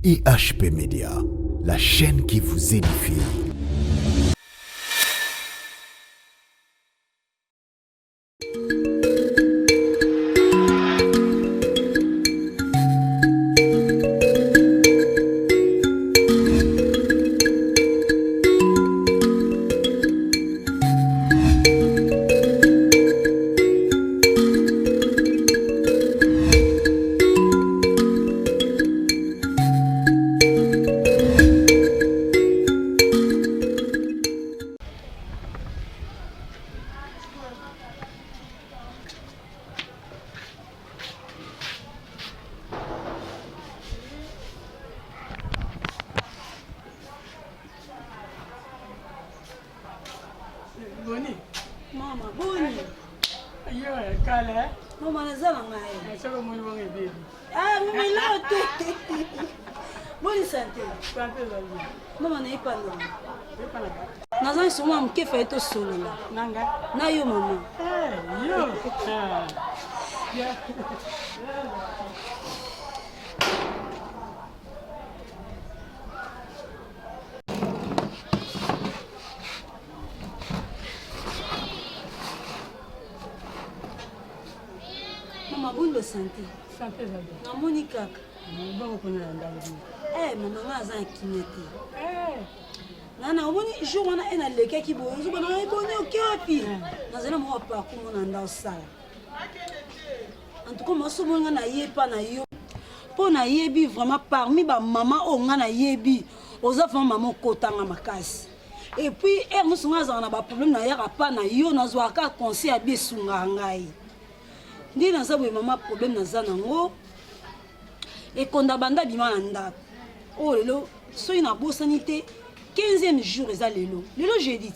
IHP Média, la chaîne qui vous édifie. Boni. Mama, Boni. Yo, kale. Mama nazala ngai. Nasema mwana wangu baby. Ah, mama lote. Boni santé. Santé zaidi. Mama na ipana. Ipana. Nazali soma mkefa eto solola. Nanga. Na yo mama. Yo. Ya. Mama bundo santé. Santé zaidi. Namoni kaka. Mbona kuna ndalo. Mama ngaza kinete. Nana omoni jour wana ena leke ki bo nzo bana eboni okepi. Nazana mo pa ko mona nda osala. En tout cas moi so mo ngana yepa na yo. Po na yebi vraiment parmi ba maman o ngana yebi. Oza vraiment maman kotanga makasi. Et puis nous sommes na ba problème na yaka pa na yo na zo aka conseil abi sunga ngai. Ndi na sabu mama problème na za nango. Et konda banda bima na ndako. Oh lelo so ina bosani te 15e jour eza lelo. Lelo jeudi.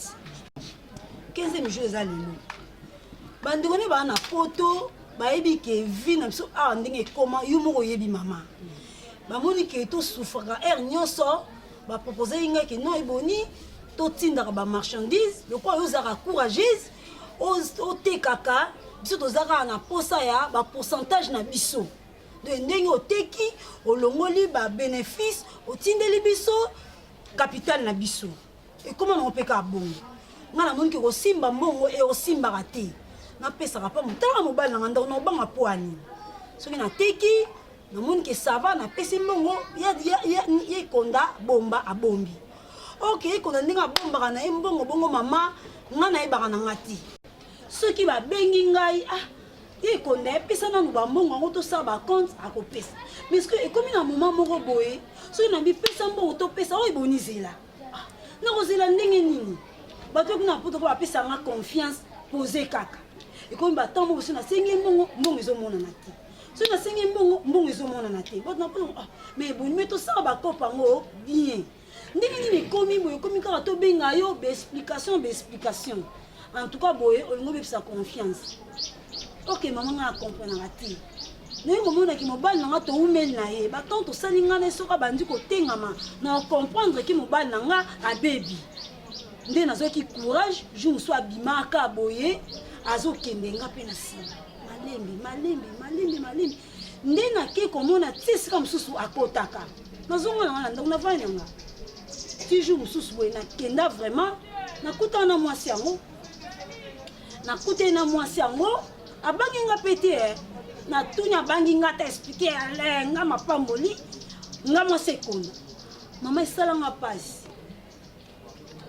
15e jour eza lelo. Bandeko ne ba na photo ba yebi ke vi na biso a ndenge koma yo moko yebi mama. Ba moni ke to souffra nyonso ba proposer inga ke non eboni to tinda ba marchandise le quoi yo zaka courageuse o te kaka biso to zaka na posa ya ba pourcentage na biso. De ndenge oteki olongoli ba bénéfice otindeli biso capital na biso. Et comment on peut ka bongo ngana moni ke ko simba mbongo e o simba raté na pesa ka pa mutala mobali na nganda no banga poani soki na teki na moni ke sava na pesi mbongo ya konda bomba abombi. OK konda ndinga bomba na mbongo bongo mama ngana e baka na ngati soki ba bengi ngai et qu'on est pesa na nous ba mbongo ngo to sa ba compte akopesa mais que comme na moment moko boye so na bi pesa mbongo to pesa o ibonizela na kozela ndenge nini bato kuna poto ko ba pesa nga confiance poser kaka et comme ba tambo so na sengi mbongo ezo mona na te so na sengi mbongo ezo mona na te bato na poto mais boni meto sa ba kopa ngo bien ndenge nini komi boye komi kaka to benga yo be explication en tout cas boye olingo be sa confiance. OK maman nga comprendre ngati ne komona ki mobali nga to umeli na ye ba tonto salinga na soka bandi ko tengama na comprendre ki mobali nga a baby nde nazo ki courage jour soit bimaka boye azo kende nga pe na sima malembe nde na ke komona tisi comme susu akotaka nazo ngana ndako na vanya nga ti jour susu boye na kenda vraiment na kutana mwasi yango abangi nga pete na tunya bangi nga ta expliquer nga mapamboli nga mo sekonda mama esala nga pasi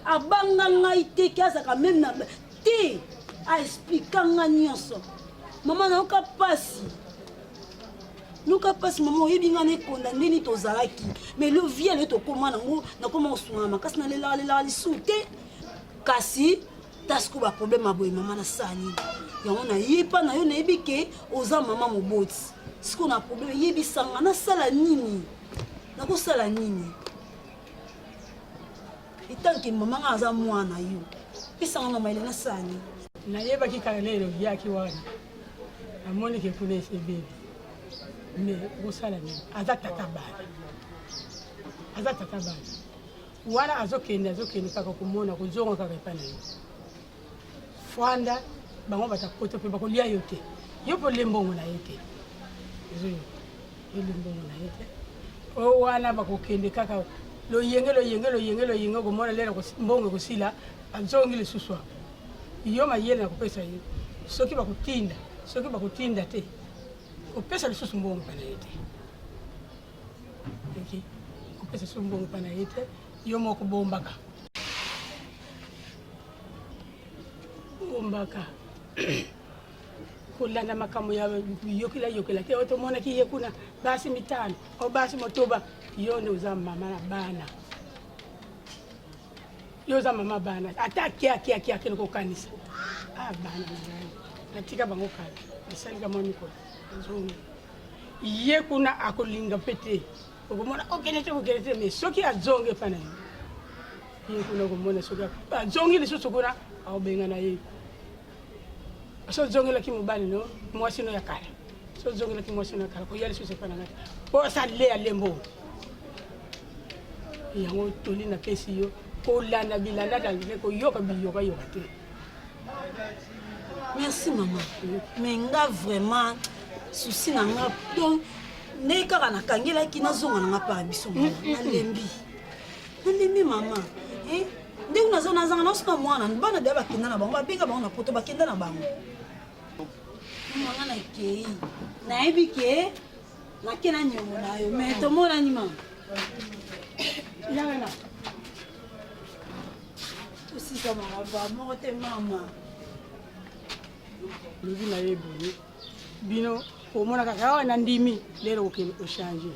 abanga nga ite kaza ka même na te a expliquer nga nyonso mama na oka pasi mama oyebi nga ne konda ndeni tozalaki mais le vieux to koma nango na koma osunga makasi na lela lisute kasi tasko ba problème aboye mama na sani yango na yepa na yo na yebi ke oza mama moboti siko na problème yebi sanga na sala nini na ko sala nini tant que maman aza mwana yo pisanga na maile na sani na yeba ki kalelo yaki wana amoni ke kuna sebebe mais osala ni azatata bana wana azokende kaka kumona kuzonga kaka ipana yo fwanda bango batakoto pe bakolia yo te yo po lembongo na yete ezo lembongo na yete o wana bakokende kaka lo yenge kumona lera mbongo kusila azongi le suswa iyo mayele na kupesa yo soki bakutinda te opesa le susu mbongo pana yete okay opesa susu mbongo pana yete yo moko bombaka kulanda makamu ya yokila te otomona ki yekuna basi mitano o basi motoba yo ne uza mama na bana yo za mama bana atakia kene ko kanisa bana natika bango kala misalika moni ko nzungu yekuna akolinga pete okomona okenete me soki azonge pana yekuna komona soki azonge lisusu kuna aobenga na ye so zongela ki mobali no mwasi no yakala so zongela ki mwasi no yakala ko yali suse pana ngati po sa le alembo yango toli na pesi yo ko landa bilanda dalile ko yoka biyoka te. Merci maman mais nga vraiment souci na nga donc ne kaka na kangela ki nazonga na nga pa biso nalembi maman ndenge nazanga nasoka mwana bana de bakenda na bango babenga bango na poto bakenda na bango mwana na kei nayebi ke nakena nyongo na yo mais tomona ni mama yanga tosika maraba moko te mama lobi na ye boye bino omona kaka awa na ndimi lero okende ochange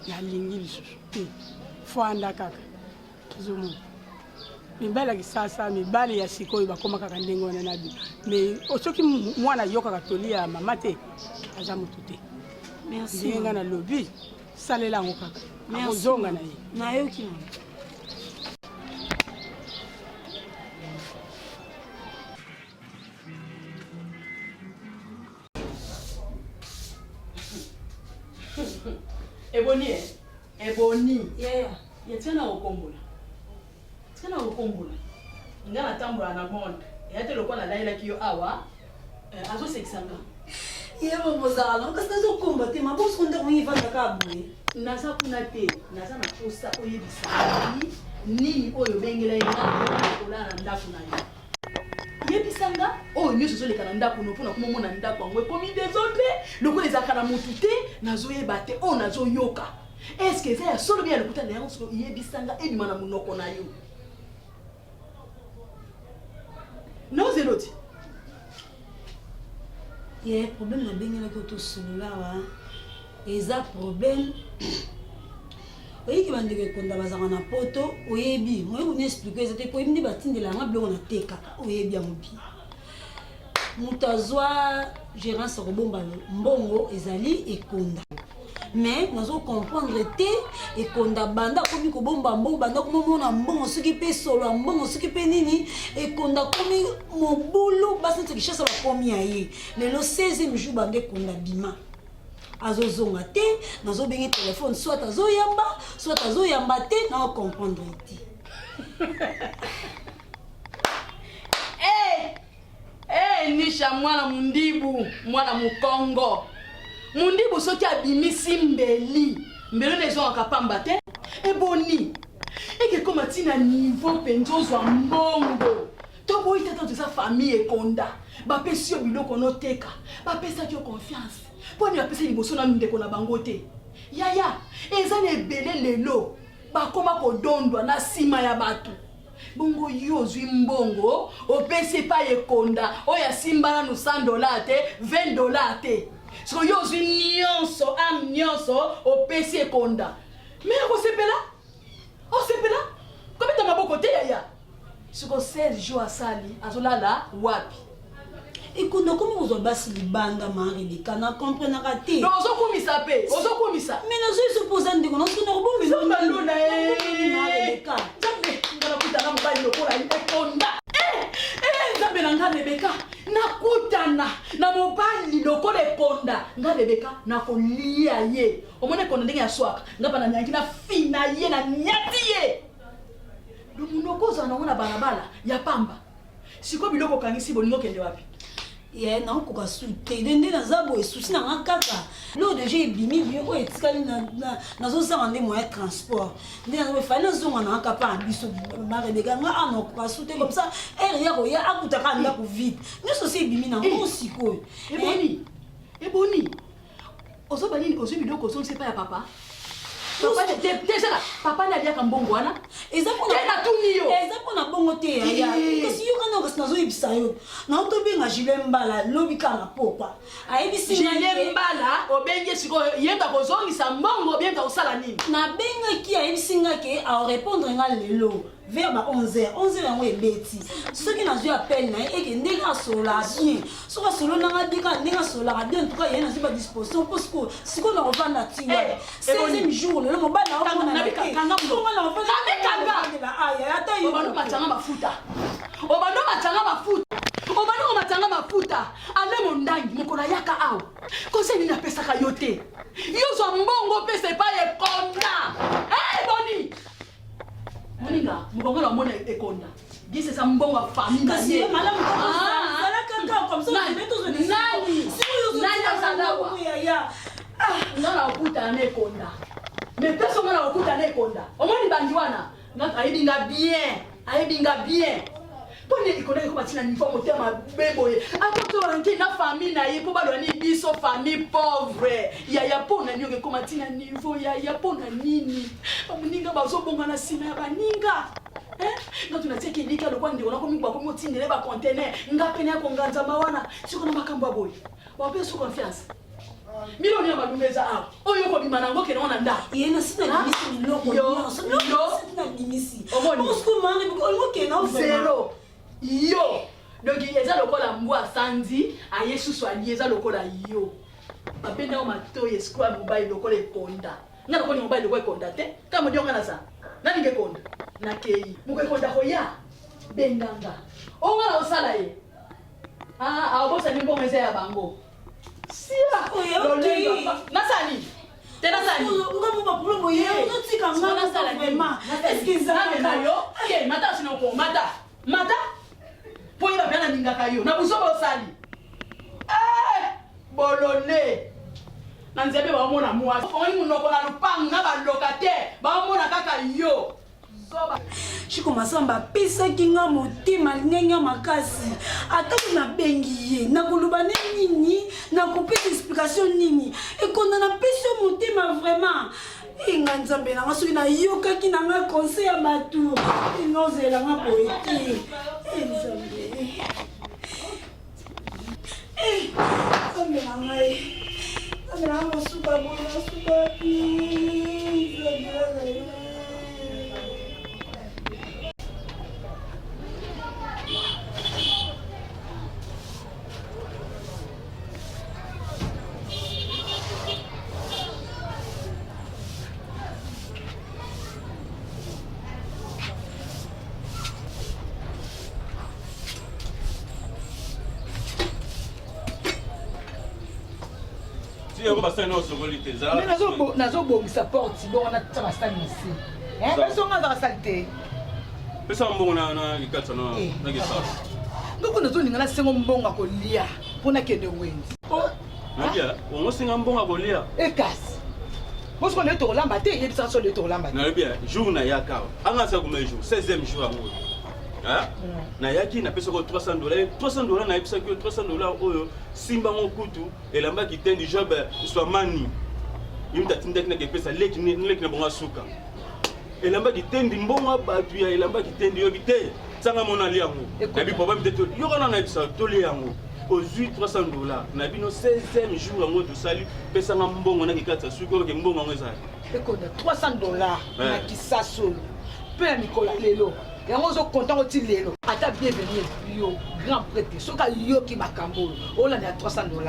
nalingi lisusu te fwanda kaka tozomona mibali ya kisasa mibali ya sikoyo bakoma kaka ndenge wana na bino mais soki mwana yokaka toli ya mama te aza motu te ndenge nga na lobi salela yango kaka akozonga na ye nayoki mama Eboni. Yeah. Yatina okombola. Tina okombola. Ngana tambula na monde. Yate lokola laila kiyo awa. Azo seksanga. Yebo mozala, kasi zokomba te maboso nda kuyiva ndakabuye. Naza kuna te, naza na posta oyebisa. Nini oyo bengela ina kola na ndaku na yo. Yebisanga oyo nyoso zo leka na ndaku no pona komona ndaku ngwe komi des autres. Lokola ezaka na mutu te, nazo yeba te, o nazo yoka. Est-ce que ça solo bien le kuta na yango yebisanga ebima na munoko na yo. Non zeloti. Il y a un problème na bengela ko to solola wa. Eza problème. Oyi ki bandeke konda bazanga na poto oyebi. Oyi ko expliquer c'était ko imdi batindela nga biloko na teka. Oyebi ya mobi. Mutazwa gérance ko bomba mbongo ezali ekonda. Mais nous allons comprendre te et qu'on a banda comme ko bomba mbongo banda comme mona mbongo soki pe solo mbongo soki pe nini et qu'on a comme mon boulot basi te richesse ba komi aye le 16e jour bande qu'on a bima azozonga te nazo bengi téléphone soit azo yamba te na comprendre te Nisha mwana mundibu mwana mukongo Mundibu soki abimisi mbeli nezo akapamba te eboni eke koma tina niveau penzo zwa mbongo to boyi tata de sa famille ekonda bapesi yo biloko noteka bapesa yo confiance poni bapesa liboso na ndeko na bango te yaya eza na ebele lelo bakoma kodondwa na sima ya bato bongo yo zwi mbongo opesi pa ekonda oya simbana no $100 te $20 te so yo zwi nyonso am nyonso opesi ekonda mais osepela komita maboko te yaya siko 16 jours asali azolala wapi ekonda komi kozwa basi libanda marileka na comprenaka te ozokumisa pe ozokumisa mais nazo supposa ndeko nazo na kobomela baluna marileka jambe nakutana mobali lokola ekonda nzambe na nga Rebeka nakutana na mobali lokola ekonda nga Rebeka nakolia ye omona ekonda ndenge ya swaka nga pa na nyangi na fina ye na nyati ye munoko nango na balabala ya pamba siko biloko kangisi bolingo kende wapi ye na okoka sute nde naza boye susi nanga kaka lo deja ebimi biloko etikali nazosala nde moyen transport nde naza efali nazonga nanga kapa na biso barebeka nga ana okoka sute comme ça ere ya koya akutaka ndako vide nyonso si ebimi nango sikoyo eboni ozoba nini ozwi biloko ozongisa epai ya papa papa naliaka mbongo wana eza mpona bongo te yaya kasi yo kana kasi nazoyebisa yo naotobenga Julien Mbala lobi kaka pokwa ayebisi Julien Mbala obengi sikoyo yenda kozongisa mbongo obienga osala nini nabengaki ayebisi nga ke aorépondre nga lelo vers ba 11h yango ebeti soki nazwi appel na ye eke ndenge asolola bien soki asolo nanga bika ndenge asololaka bien en tout cas ye nazwi badisposition mpo sikoyo nakovanda ntina 16e jour lelo mobali obando mafuta ale mondangi mokolo ayaka awa konse nini apesaka yo te yozwa mbongo pesa epai ekonda boni moninga mokongolo amona ekonda gisesa mbongo ya famille na ye nana okuta na ekonda mais peso ngana okuta na ekonda omoni bandi wana ayebinga bien pone ekonda ko batina niveau motema beboye akoto nke na famille na ye po balwani biso famille pauvre ya pona nyoke ko matina niveau ya pona nini bamuninga bazobonga na sima ya baninga nga tunatiaki lika lokwa ndeko nako mingwa komi otindele ba container nga pene ko nganzamba wana siko na makambo aboye wape su confiance miloni ya malumeza awa oyo ko bima nango ke na nda yena sina dimisi miloko nyonso sina dimisi osko mane ko ke na zero yo donc eza lokola mbwa sanzi ayesusu alieza lokola yo abenda o matoye squad mobile lokola ekonda nga lokola mobile lokola ekonda te kama dionga na sa nani ke konda na kei muko ekonda hoya bendanga onga osala ye abosa ni mbongo eza ya bango sia lolenga nasani tena sani ngamu ba problème ye otika ngana sala vraiment est-ce que ça na yo ke mata sino ko mata po ira bana ningaka yo na busoba osali bolone na nzebe ba mona mwa oni munoko na lupangu na ba locataire ba mona kaka yo Chiko Masamba pesaki nga motema ndenge makasi atako na bengi ye nakoloba nini nakopesa explication nini ekonda na pesi motema vraiment inga nzambe nanga soki nayokaki nanga conseil ya bato ingozelanga boye te nzambe nzambe nanga mosuka boye nasukaki nazobongisa porte bongo natia basali nse pesonga azaka sali te pesa mbongo na likata na gesala ngoko nazolinga nasengo mbongo akolia mpo nakende wenzi nabia ongosenga mbongo akolia ekasi bosiko leo tokolamba te yebisaka so leo tokolamba te nabia jour na yaka anga sa kuma jour 16e jour yango na yaki na pesa ko $300 na yebisa ko $300 oyo simba ngo kutu elamba kitendi job soit mani yimta tinda kina kepesa leki na bonga suka elamba kitendi mbonga batu ya elamba kitendi yo bite sanga mona liango na bi problème de to yo kana na yebisa to liango ozui $300 na bino 16e jour yango to sali pesa nga mbongo na kikata suka ke mbongo ngo ezali ekoda $300 na kisaso pe ya mikola lelo yango zo content oti lelo ata bienvenue yo grand prêtre soka yoki makambo olanda $300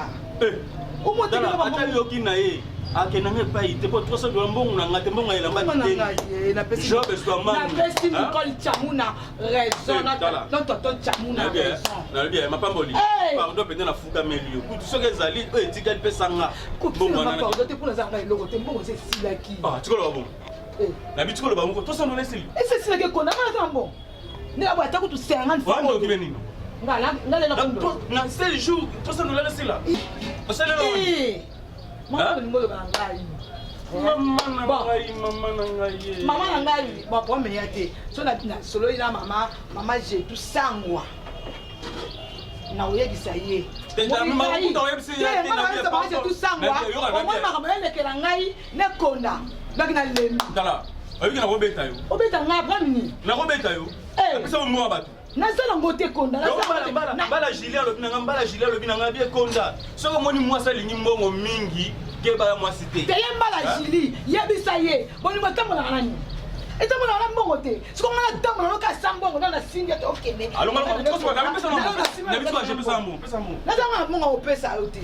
ata yoki na ye akenanga epai te po 300 dollars mbongo na nga te mbongo elamba te job eswamana napesi Nicole Chamuna raison tonton Chamuna raison nalobi mapamboli pardon pende na fukameli yo kutu soki ezali oyo etikali pesanga pardon te mpona ezanga eloko te mbongo ese esilaki tikoloba bongo nabi tikoloba bongo 300 dollars esili ese esilaki ekonda ngana ta mbongo nde aboya ta kutu 50 fois wandoki be nini na sel jour 300 dollars esila osalelo mama na ngai bapomeya te so nasololi na mama jetu sangwa na oyebisa ye jetu sangwa omoi makambo yalekela ngai nekonda ndoki na lemi oyiki nakobeta yo obeta ngai apres nini nakobeta yo apesa bomoa bato nasala ngo te konda mbala gilet alobi nanga mbala gilet alobi nanga bie konda soki omoni mwasi alingi mbongo mingi ke baya mwasi te te ye mbala gili yebisa ye bolingo etambolaka nani etambolaka na mbongo te soki nga natambola nokasa mbongo na nasingi ete okende nazanga mbongo opesa yo te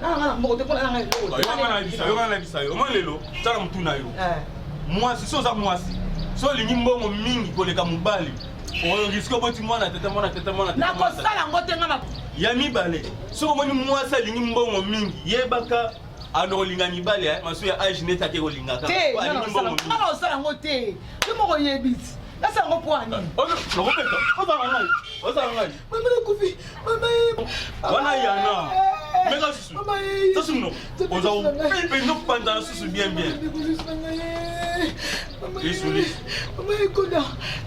nanga na mbongo te mpona nanga eloko te omoni lelo tala motu na yo mwasi so oza mwasi so olingi mbongo mingi koleka mobali oriske oboti mwana tete nakosala yango te nga ya mibale soki omoni mwasi alingi mbongo mingi yebaka anokolinga mibale maso ya age neti ake kolingaka nga naosala yango te te moko yebisi nasala yango mpo ani wana yana meka susu sasuno oza openda kopandana susu bien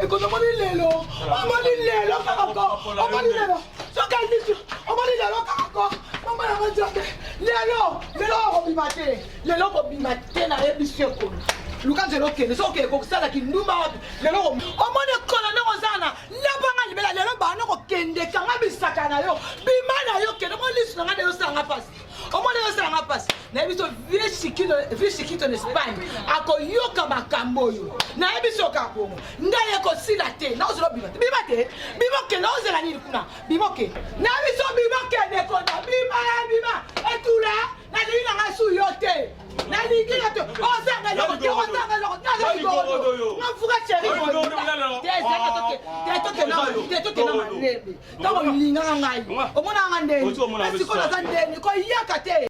ekoda omoni lelo kakako omoni lelo soki alisi omoni lelo kakako mama yango nzambe lelo okobima te nayebisi ekona luka nzela okende soki ekosalaki ndumba wapi lelo omoni ekona ndenge ozana labanga libela lelo bana kokende kanga bisaka na yo bima na yo kende omoni lisu na nga nde yosalanga pasi omoni yosalanga pasi nayebi so vie shikito na Espagne akoyoka makambo oyo nayebi so kaka bongo ngai ekosila te nakozela bima te bima okende ozela nini kuna bima okende nayebi so bima okende konda bima etula nalingi na ngai su yo te nalingi na te ozanga eloko te nafuka sheri tetokena malembe ntango olingaka ngai omonanga ndeni esiko naza ndeni koyaka te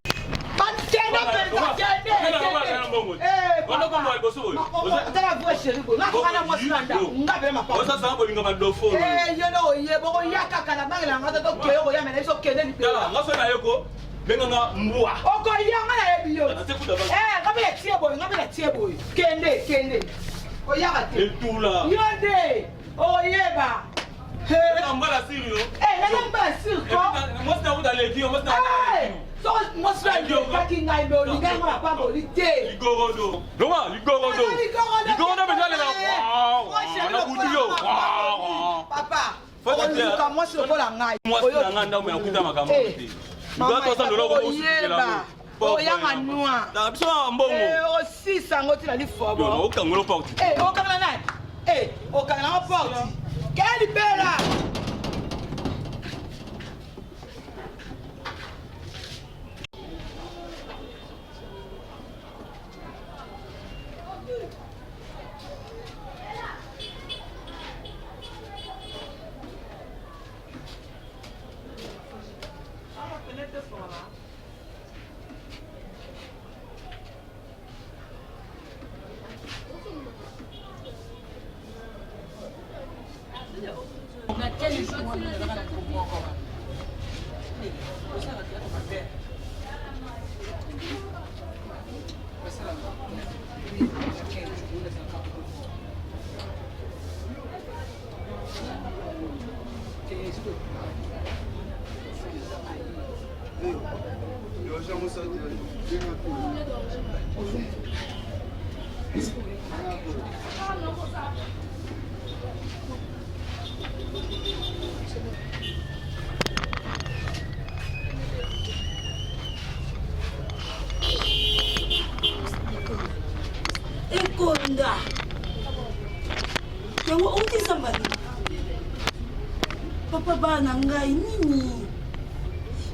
benganga mbwa okoyanga na yebi yo ngabela tie boye kende oyaka te etula yo nde oyeba mbala siri yo mbala siri ko mwasi na kuda leki yo mwasi na so mwasi na yokaki ngai mbe olingai ngo na pamba oli te ligorodo bezalela na kutu yo papa oluka mwasi lokola ngai mwasi na nga ndambo ya kuta makambo te oyanga noa biso mbongo osisa yango tina lifobo okangolo porte okangana nani okangana ngo porte ke libela Ekonda yango outisa mbali papa bana ngai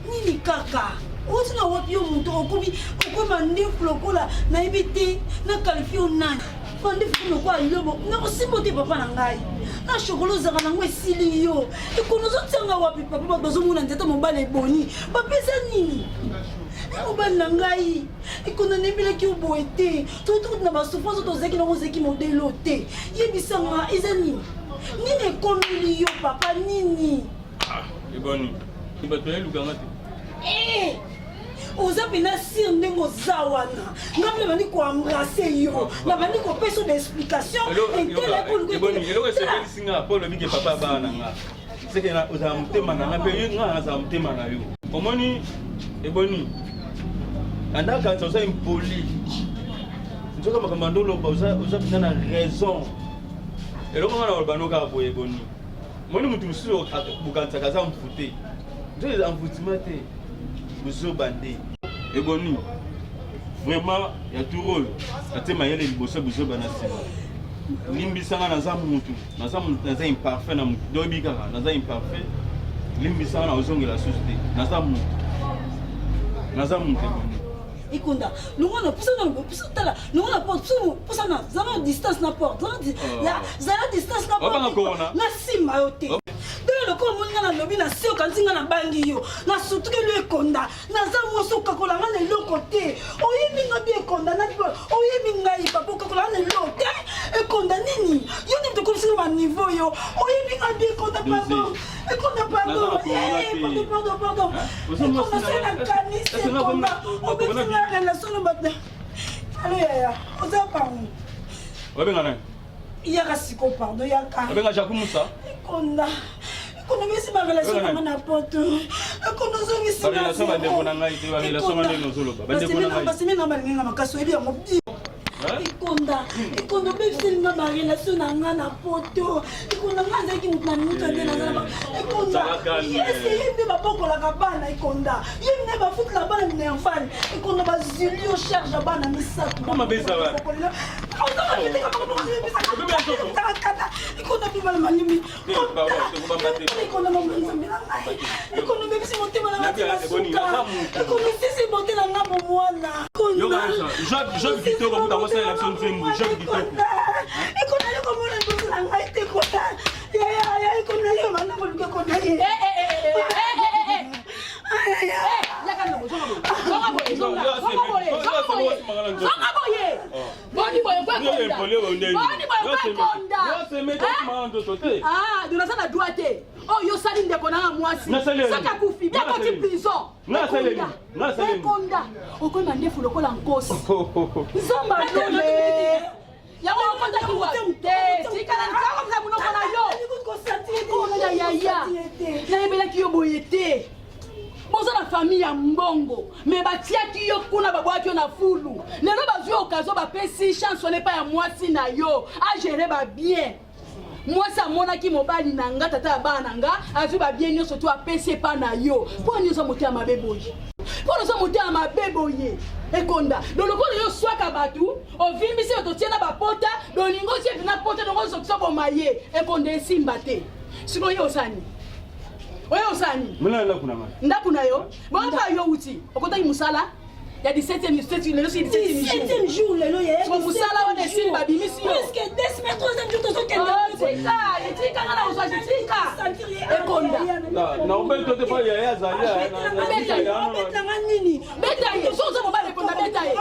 nini kaka oti na wapi yo moto okomi mandefu lokola nayebi te na qualifie o nani mandefu lokola ilobo nakosimba te papa na ngai na shokolo ozaka nango esili yo ekono ozotianga wapi papa bato bazomona nzete mobali eboni bapesa nini mobali na ngai ekono nayebelaki yo boye te totukuti na basouffrance tozalaki nango ozalaki modelo te yebisanga eza nini nini ekomeli yo papa nini eboni bato yelukanga te oza mpena sire ndenge oza wana nga mpe bandi koembrase yo na bandi kopesa d'explication eloko esepelisinga mpo olobike papa bana na nga seke ozala motema na nga mpe nga nazala motema na yo omoni eboni andakanisa oza impoli nzoka makambo ando oloba oza mpena na raison eloko nga na oloba nokaka boye eboni moni motu mosusu bokanisaka aza mfute nzo eza mfutima te bozobande eboni vraiment ya tour oyo atie mayele liboso bozoba na nsima limbisanga naza mutu naza imparfait na mutu doyebi kaka naza imparfait limbisanga na ozongela susu te naza mutu eboni ikunda longona pusa tala longona porte pusa na zana distance na porte zana distance na porte na sima yo te donc lokola omoni nga na lobi na se okanisi nga na bangi yo na surtout ke lo ekonda naza mwasi okakolanga na eloko te oyebi nga bi ekonda nani oyebi ngai papa okakolanga na eloko te ekonda nini yo nini tokomisinga baniveau yo oyebi nga bi ekonda pardon pardon ekonda se na kanisi ekonda obesinga relation na bato alo yaya oza pango obenga nani yaka siko pardon yaka obenga Jacques Moussa ekonda bisi ma relation kama na poto ekono zongisi na relation bandeko na ngai te ba relation bandeko nozoloba bandeko na ngai basi mina balinga makaso ebi yango Ekonda bisi nga ba relation na nga na poto ekonda nga nzaki mutu na minutu ade na nga ekonda ese yende babokolaka bana ekonda yende bafutela bana minerval ekonda bazilio charge bana misato koma besa ba ekonda bibala malimi ekonda ekonda bebisi motema na nga suka ekonda sisi bote na nga bomwana Job Vito comme dans cette élection de Job Vito. Économie comme on a dit été quoi? Ya économie maintenant on peut connaître. Oh, yo sali ndeko na mwasi. Saka kufi, bien koti prison. Ekonda. Okonda ndefu lokola nkosi. Nzamba dole. Ya mo konta ki wote. Tikala nzako mza munoko na yo. Ekonda yaya. Na yebela ki yo boyete. Boza na famille ya mbongo. Me batiaki yo kuna babwaki yo na fulu. Lelo bazwi okazo ba pesi chance on pas ya mwasi na yo. A gérer ba bien. Moi ça monaki mobali nanga tata ya bana nanga azu ba bien nyonso to apesi pa na yo po nyonso mote ya mabeboye po nyonso mote ya mabeboye ekonda dolokolo yo swaka batu ovimbisi yo totiena bapota dolingo sie na pota dongo sokso bomaye ekonda esimba te siko yo osani oyo osani muna kuna mama ndakuna yo bonga yo uti okotaki musala ya 17e jour lelo ya so musala wana esimba bimisi yo presque 2 semaines 3e jour tozokende tika ngala oswa tika ekonda na obeto te pa ya zalia na nini beta ye sozo mobale konda beta ye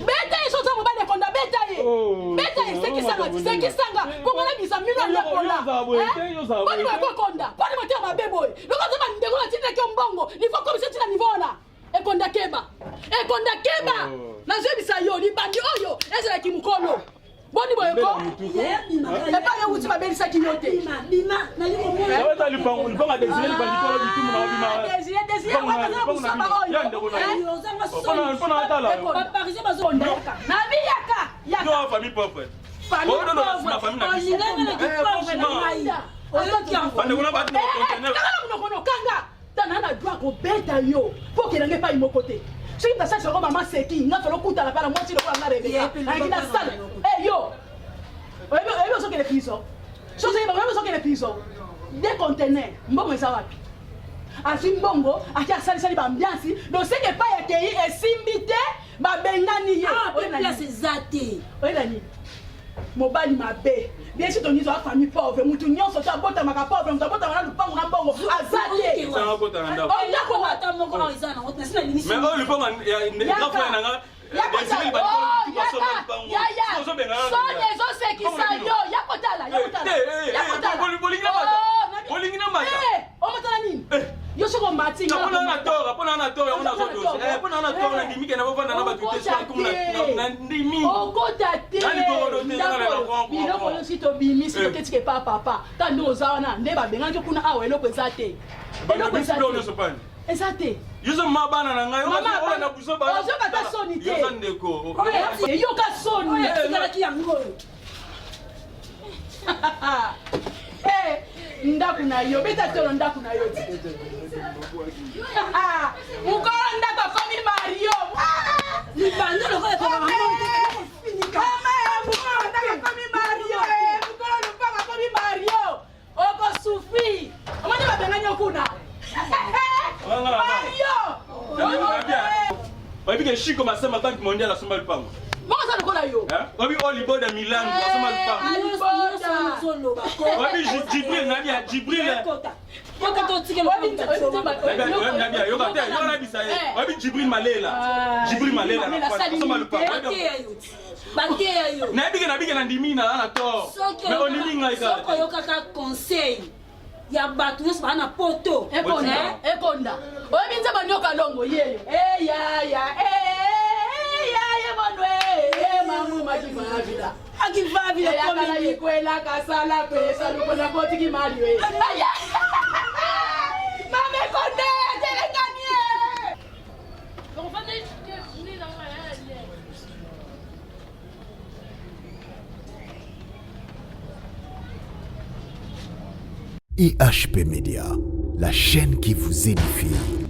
beta ye sozo mobale konda beta ye sekisanga kongona bisa mino lekola boni ba konda boni moteur ba beboy lokozo ba ndeko na tina ke mbongo niveau comme ça tina niveau na ekonda keba nazebisa yo libandi oyo ezalaki mukolo boni boyeko epa yo uti babelisaki yo te bima nali komona eza lipanga desire libandi kolo bitumu na obima desire wakazala kusamba oyo mpona atala baparisien bazondaka na biyaka yo famille pauvre kanga tanana droit kobeta yo po kelenge pa imoko te soki tasa soko mama seki nga felo kutala pala mwasi lokola nga rebeka ayaki na sala yo oyebi osokele prison sokele prison de contener mbongo eza wapi azwi mbongo ati asalisali baambiance donc seke epai akei esimbi te babengani ye place eza te oyeba nini mobali mabe bien sûr tonizo a famille pauvre mutu nyonso to abotamaka pauvre mutu abotamaka na lupango na mbongo aza te ata moko awa eza nango nasi na limisi mais oyo lupango grand frère nanga soni ezosekisa yo yakotala bolingi na mata omotala nini yo soko mati mpona na tor yango nazodose mpona na tor nandimike na bovanda na bato te na ndimi okota te biloko oyo si tobimisi toketike pa papa ta nde oza wana nde babengaki kuna awa eloko eza te eloko eza te yozo mabana na ngai oyo na buso ba ozokata soni te yozo ndeko yoka soni etalaki yango oyo ndako na yo beta tolo ndako na yo mukolo ndako akomi mario libanda lokola mukolo akomi mario mukolo lupango akomi mario okosufri omoni babengani okuna mario babike shiko masema banki mondial asomba lupango mokoza lokola yo babi oliboda milango asomba lupango babi jibril nabia jibril babi jibril malela asomba lupango nabike na ndimi na to mais ondimi ngai soko oyokaka conseil ya bato nyonso baa na poto ekonda oyebi nzambe nioka longo yeyo eyaya monwe mamu makivavila akivavila yakala yikwela kasala pesa lukona botiki mario mamekonde telenganie IHP Média, la chaîne qui vous édifie.